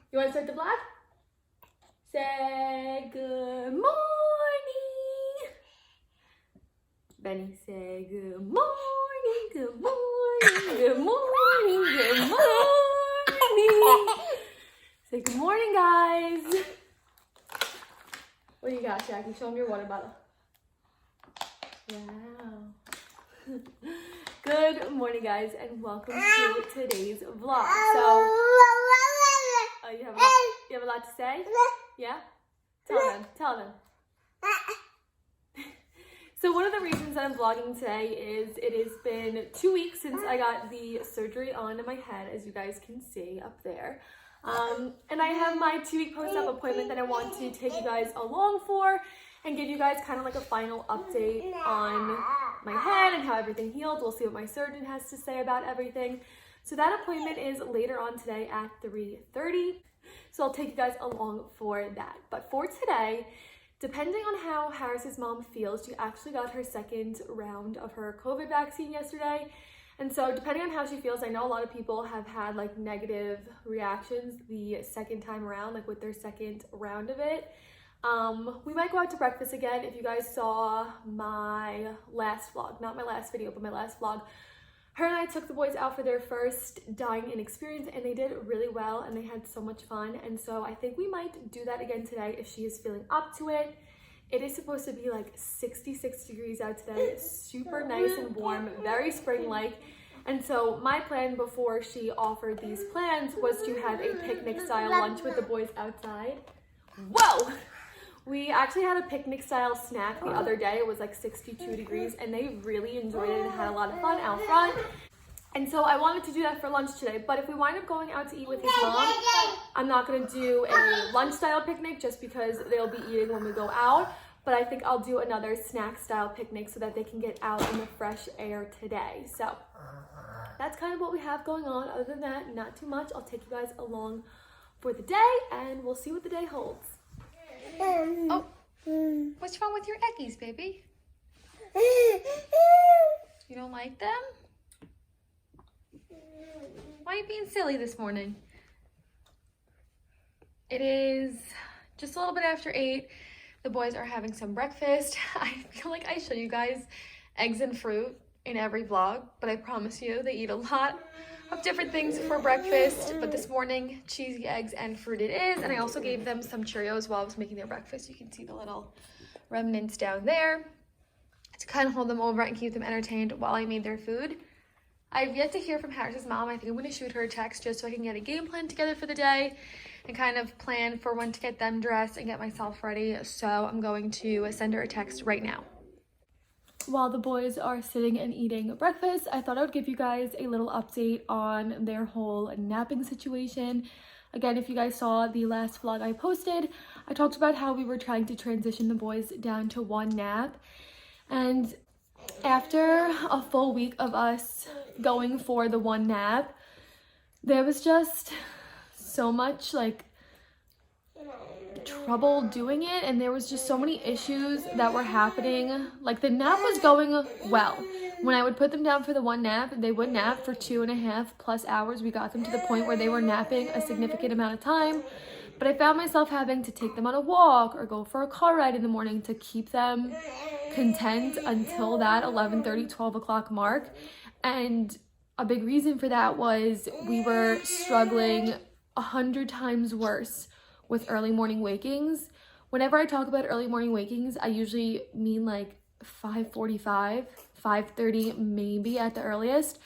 You want to start the vlog? Say good morning. Benny, say good morning, good morning, good morning, good morning. Say good morning, guys. What do you got, Jackie? Show them your water bottle. Wow. Good morning, guys, and welcome to today's vlog. So, you have a lot to say? Yeah? Tell them. So one of the reasons that I'm vlogging today is it has been 2 weeks since I got the surgery on my head, as you guys can see up there. And I have my 2-week post-op appointment that I want to take you guys along for and give you guys kind of like a final update on my head and how everything healed. We'll see what my surgeon has to say about everything. So that appointment is later on today at 3:30. So I'll take you guys along for that. But for today, depending on how Harris's mom feels, she actually got her second round of her COVID vaccine yesterday. And so depending on how she feels, I know a lot of people have had like negative reactions the second time around, like with their second round of it. We might go out to breakfast again. If you guys saw my last vlog, not my last video, but my last vlog, her and I took the boys out for their first dine-in experience and they did really well and they had so much fun. And so I think we might do that again today if she is feeling up to it. It is supposed to be like 66 degrees out today, super nice and warm, very spring-like. And so my plan before she offered these plans was to have a picnic-style lunch with the boys outside. Whoa! We actually had a picnic-style snack the other day. It was like 62 degrees and they really enjoyed it and had a lot of fun out front. And so I wanted to do that for lunch today, but if we wind up going out to eat with his mom, I'm not gonna do a lunch-style picnic just because they'll be eating when we go out, but I think I'll do another snack-style picnic so that they can get out in the fresh air today. So that's kind of what we have going on. Other than that, not too much. I'll take you guys along for the day and we'll see what the day holds. Oh, what's wrong with your eggies, baby? You don't like them? Why are you being silly this morning? It is just a little bit after 8. The boys are having some breakfast. I feel like I show you guys eggs and fruit in every vlog, but I promise you they eat a lot of different things for breakfast. But this morning, cheesy eggs and fruit it is. And I also gave them some Cheerios while I was making their breakfast. You can see the little remnants down there to kind of hold them over and keep them entertained while I made their food. I've yet to hear from Harris's mom. I think I'm going to shoot her a text just so I can get a game plan together for the day and kind of plan for when to get them dressed and get myself ready. So I'm going to send her a text right now. While the boys are sitting and eating breakfast, I thought I would give you guys a little update on their whole napping situation. Again, if you guys saw the last vlog I posted, I talked about how we were trying to transition the boys down to one nap. And after a full week of us going for the one nap, there was just so much like trouble doing it, and there was just so many issues that were happening. Like the nap was going well. When I would put them down for the one nap, they would nap for 2.5+ hours. We got them to the point where they were napping a significant amount of time, but I found myself having to take them on a walk or go for a car ride in the morning to keep them content until that 11:30, 12 o'clock mark. And a big reason for that was we were struggling 100 times worse with early morning wakings. Whenever I talk about early morning wakings, I usually mean like 5:45, 5:30 maybe at the earliest.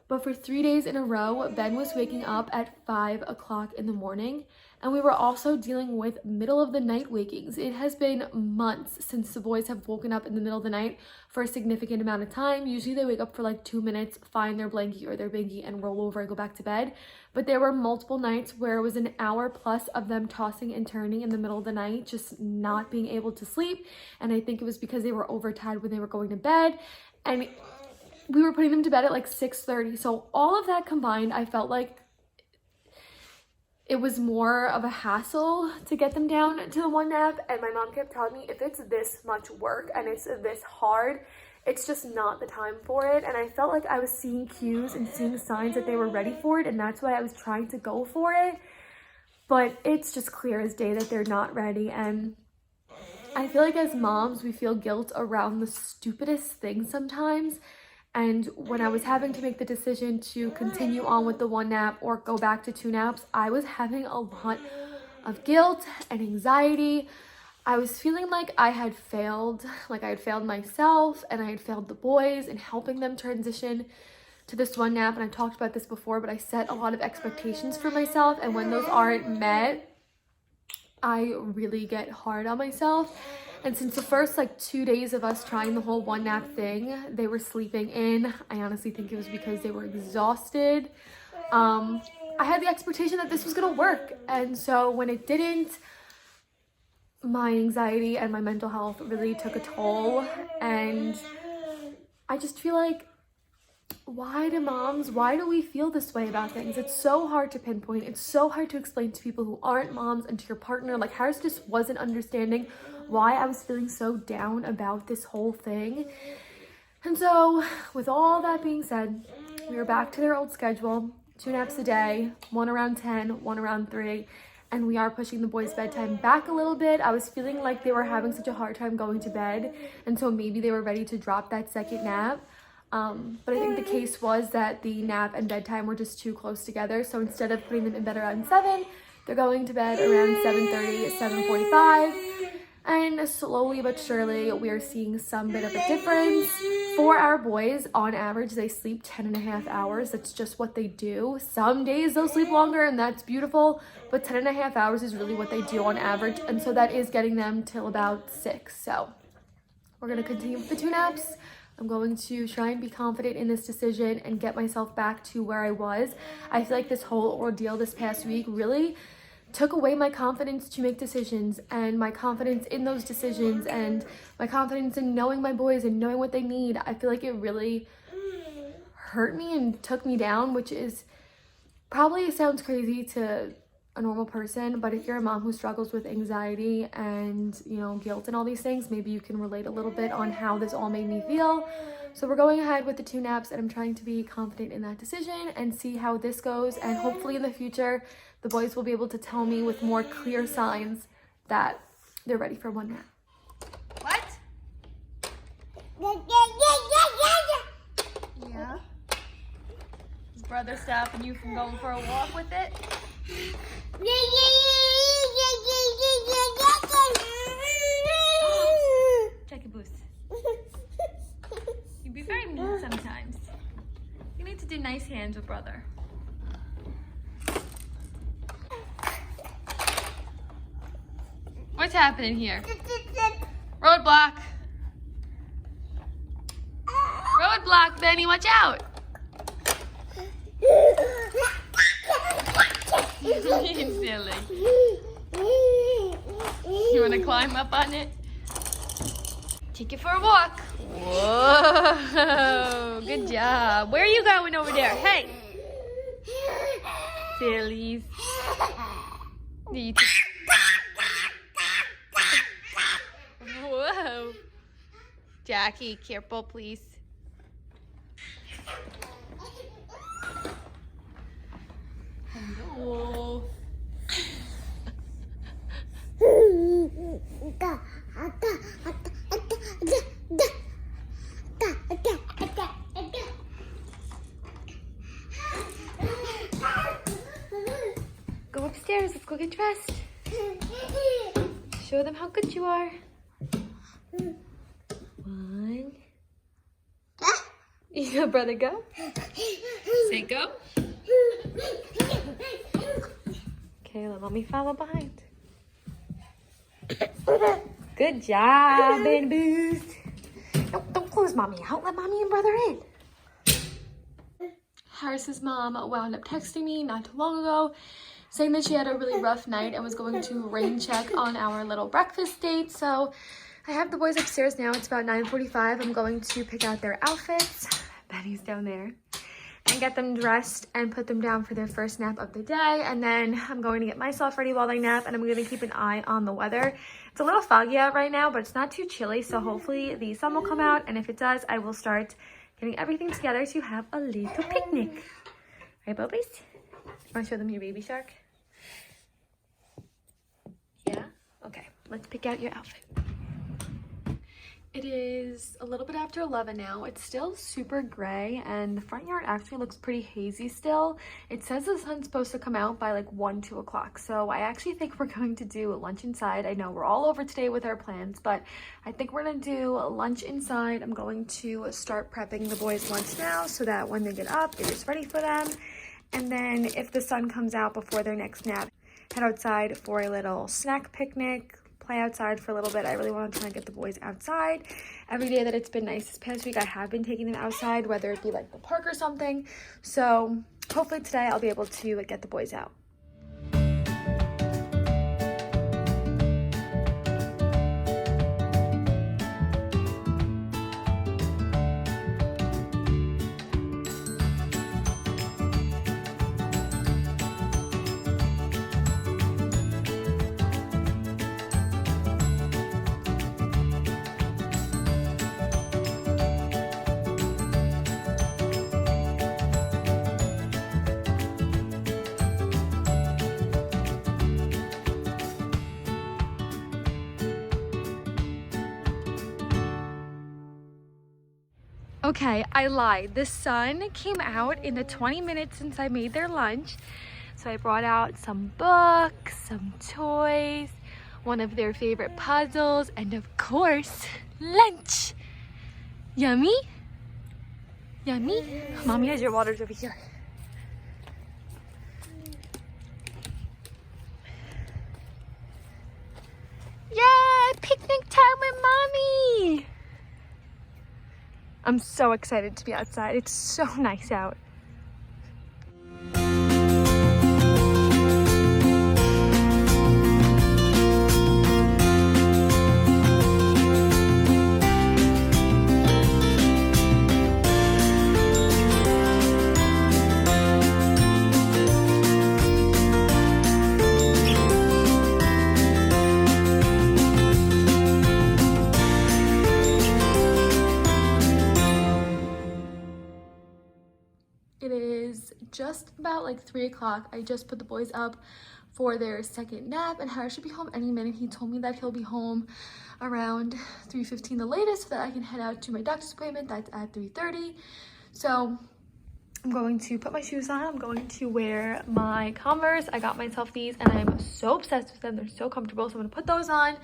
But for 3 days in a row, Ben was waking up at 5 o'clock in the morning. And we were also dealing with middle of the night wakings. It has been months since the boys have woken up in the middle of the night for a significant amount of time. Usually they wake up for like 2 minutes, find their blankie or their binky and roll over and go back to bed. But there were multiple nights where it was an hour plus of them tossing and turning in the middle of the night, just not being able to sleep. And I think it was because they were overtired when they were going to bed. And we were putting them to bed at like 6:30. So all of that combined, I felt like it was more of a hassle to get them down to the one nap. And my mom kept telling me, if it's this much work and it's this hard, it's just not the time for it. And I felt like I was seeing cues and seeing signs that they were ready for it, and that's why I was trying to go for it. but it's just clear as day that they're not ready. And I feel like as moms, we feel guilt around the stupidest things sometimes. And when I was having to make the decision to continue on with the 1 nap or go back to 2 naps, I was having a lot of guilt and anxiety. I was feeling like I had failed myself, and I had failed the boys in helping them transition to this 1 nap. And I talked about this before, but I set a lot of expectations for myself, and when those aren't met, I really get hard on myself. And since the first 2 days of us trying the whole 1 nap thing, they were sleeping in. I honestly think it was because they were exhausted. I had the expectation that this was gonna work, and so when it didn't, my anxiety and my mental health really took a toll. And I just feel like, why do we feel this way about things? It's so hard to pinpoint. It's so hard to explain to people who aren't moms and to your partner. Like, Harris just wasn't understanding why I was feeling so down about this whole thing. And so with all that being said, we were back to their old schedule, 2 naps a day, 1 around 10, 1 around 3. And we are pushing the boys' bedtime back a little bit. I was feeling like they were having such a hard time going to bed, and so maybe they were ready to drop that 2nd nap. But I think the case was that the nap and bedtime were just too close together. So instead of putting them in bed around 7, they're going to bed around 7:30, 7:45. And slowly but surely, we are seeing some bit of a difference. For our boys, on average, they sleep 10.5 hours. That's just what they do. Some days they'll sleep longer, and that's beautiful, but 10.5 hours is really what they do on average. And so that is getting them till about 6. So we're gonna continue with the 2 naps. I'm going to try and be confident in this decision and get myself back to where I was. I feel like this whole ordeal this past week really took away my confidence to make decisions, and my confidence in those decisions, and my confidence in knowing my boys and knowing what they need. I feel like it really hurt me and took me down, which is probably sounds crazy to a normal person, but if you're a mom who struggles with anxiety and, guilt and all these things, maybe you can relate a little bit on how this all made me feel. So we're going ahead with the 2 naps, and I'm trying to be confident in that decision and see how this goes. And hopefully in the future, the boys will be able to tell me with more clear signs that they're ready for 1 nap. What? Yeah. Is brother stopping you from going for a walk with it? Check a boost. You be very mean sometimes. You need to do nice hands with brother. What's happening here? Roadblock. Roadblock, Benny, watch out. Silly. You want to climb up on it? Take it for a walk. Whoa, good job. Where are you going over there? Hey. Sillies. Whoa. Jackie, careful, please. Hello. Go upstairs. Let's go get dressed. Show them how good you are. 1. You know, brother, go. Say go. Okay, let mommy follow behind. Good job, and boost. Don't close mommy out. Let mommy and brother in. Harris's mom wound up texting me not too long ago, saying that she had a really rough night and was going to rain check on our little breakfast date. So I have the boys upstairs now. It's about 9:45. I'm going to pick out their outfits. Betty's down there. And get them dressed and put them down for their first nap of the day. And then I'm going to get myself ready while they nap, and I'm going to keep an eye on the weather. It's a little foggy out right now, but it's not too chilly, so hopefully the sun will come out, and if it does, I will start getting everything together to have a little picnic. Right, Bobbies? Want to show them your baby shark? let's pick out your outfit. It is a little bit after 11 now. It's still super gray and the front yard actually looks pretty hazy still. It says the sun's supposed to come out by like 1, 2 o'clock. So I actually think we're going to do lunch inside. I know we're all over today with our plans, but I think we're gonna do lunch inside. I'm going to start prepping the boys' lunch now so that when they get up, it is ready for them. And then if the sun comes out before their next nap, head outside for a little snack picnic, play outside for a little bit. I really want to try and get the boys outside. Every day that it's been nice this past week, I have been taking them outside, whether it be like the park or something. So hopefully today I'll be able to get the boys out. Okay, I lied. The sun came out in the 20 minutes since I made their lunch. So I brought out some books, some toys, one of their favorite puzzles, and of course, lunch. Yummy? Yummy? Mommy has your waters over here. Yay! Picnic time with Mommy! I'm so excited to be outside. It's so nice out. It is just about like 3 o'clock. I just put the boys up for their second nap and Harris should be home any minute. He told me that he'll be home around 3:15 the latest so that I can head out to my doctor's appointment. That's at 3:30. So I'm going to put my shoes on. I'm going to wear my Converse. I got myself these and I'm so obsessed with them. They're so comfortable. So I'm gonna put those on.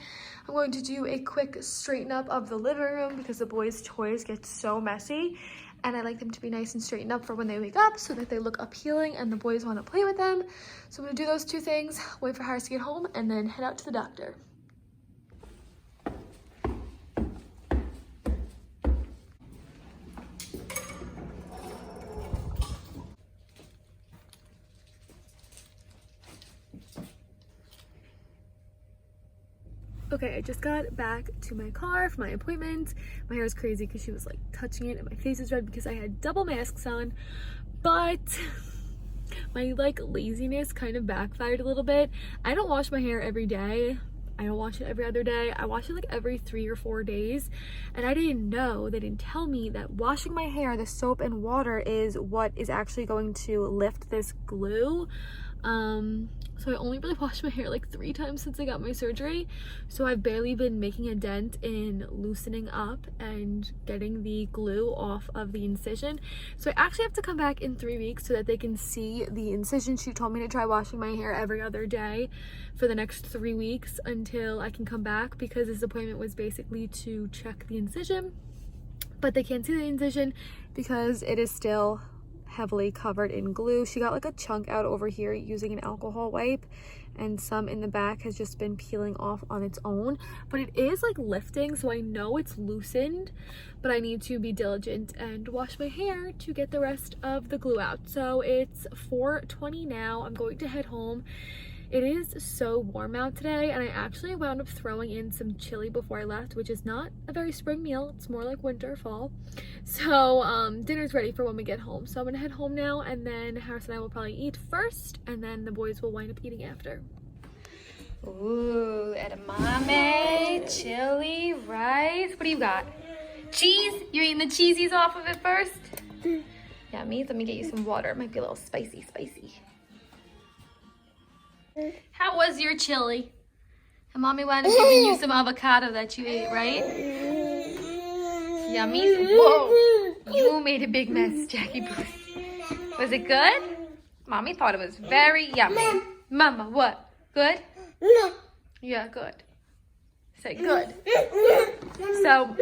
I'm going to do a quick straighten up of the living room because the boys' toys get so messy. And I like them to be nice and straightened up for when they wake up so that they look appealing and the boys want to play with them. So I'm going to do those two things, wait for Harris to get home, and then head out to the doctor. Okay, I just got back to my car for my appointment. My hair is crazy because she was like touching it and my face is red because I had double masks on. But my like laziness kind of backfired a little bit. I don't wash my hair every day. I don't wash it every other day. I wash it like every 3 or 4 days. And I didn't know, they didn't tell me that washing my hair, the soap and water is what is actually going to lift this glue. So I only really washed my hair like 3 times since I got my surgery. So I've barely been making a dent in loosening up and getting the glue off of the incision. So I actually have to come back in 3 weeks so that they can see the incision. She told me to try washing my hair every other day for the next 3 weeks until I can come back, because this appointment was basically to check the incision. But they can't see the incision because it is still heavily covered in glue. She got like a chunk out over here using an alcohol wipe, and some in the back has just been peeling off on its own, but it is like lifting, so I know it's loosened, but I need to be diligent and wash my hair to get the rest of the glue out. So it's 4:20 now. I'm going to head home. It is so warm out today, and I actually wound up throwing in some chili before I left, which is not a very spring meal. It's more like winter, fall. So dinner's ready for when we get home. So I'm gonna head home now, and then Harris and I will probably eat first, and then the boys will wind up eating after. Ooh, edamame, chili, rice. What do you got? Cheese? You're eating the cheesies off of it first? Yummy. Let me get you some water. It might be a little spicy. How was your chili? And mommy wound up giving you some avocado that you ate, right? Yummies. Whoa. You made a big mess, Jackie Booth. Was it good? Mommy thought it was very yummy. Mama, what? Good? No. Yeah, good. Say good. So,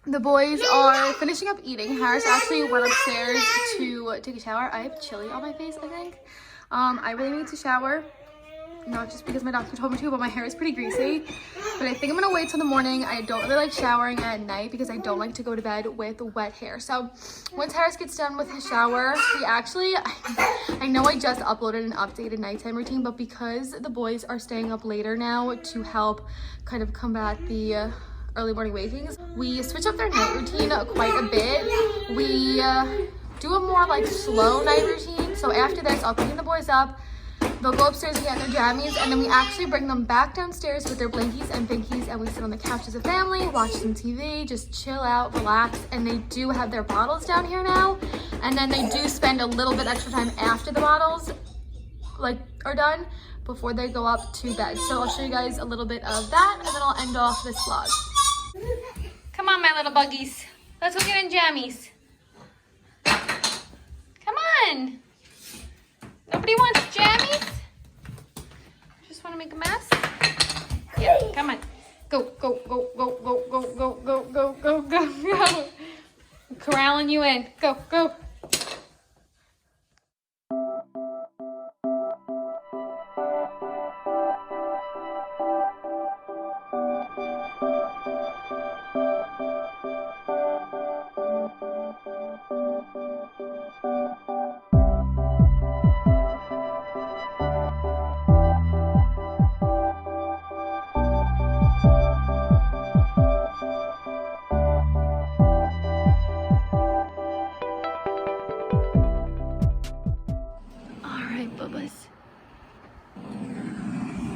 the boys are finishing up eating. Harris actually went upstairs to take a shower. I have chili on my face, I think. I really need to shower. Not just because my doctor told me to, but my hair is pretty greasy. But I think I'm gonna wait till the morning. I don't really like showering at night because I don't like to go to bed with wet hair. So once Harris gets done with his shower, he actually, I know I just uploaded an updated nighttime routine, but because the boys are staying up later now to help kind of combat the early morning wakings, we switch up their night routine quite a bit. We do a more like slow night routine. So after this, I'll clean the boys up. They'll go upstairs and get their jammies, and then we actually bring them back downstairs with their blankies and binkies, and we sit on the couch as a family, watch some TV, just chill out, relax. And they do have their bottles down here now, and then they do spend a little bit extra time after the bottles like are done before they go up to bed. So I'll show you guys a little bit of that, and then I'll end off this vlog. Come on, my little buggies. Let's go get in jammies. Come on. Nobody wants jammies? Just want to make a mess? Yeah, come on. Go, go, go, go, go, go, go, go, go, go, go, go. I'm corralling you in. Go, go.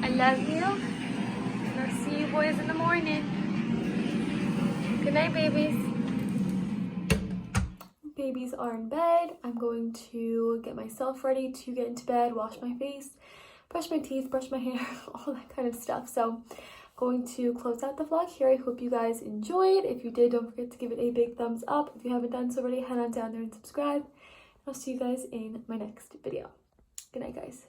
I love you. And I'll see you boys in the morning. Good night, babies. Babies are in bed. I'm going to get myself ready to get into bed, wash my face, brush my teeth, brush my hair, all that kind of stuff. So I'm going to close out the vlog here. I hope you guys enjoyed. If you did, don't forget to give it a big thumbs up. If you haven't done so already, head on down there and subscribe. I'll see you guys in my next video. Good night, guys.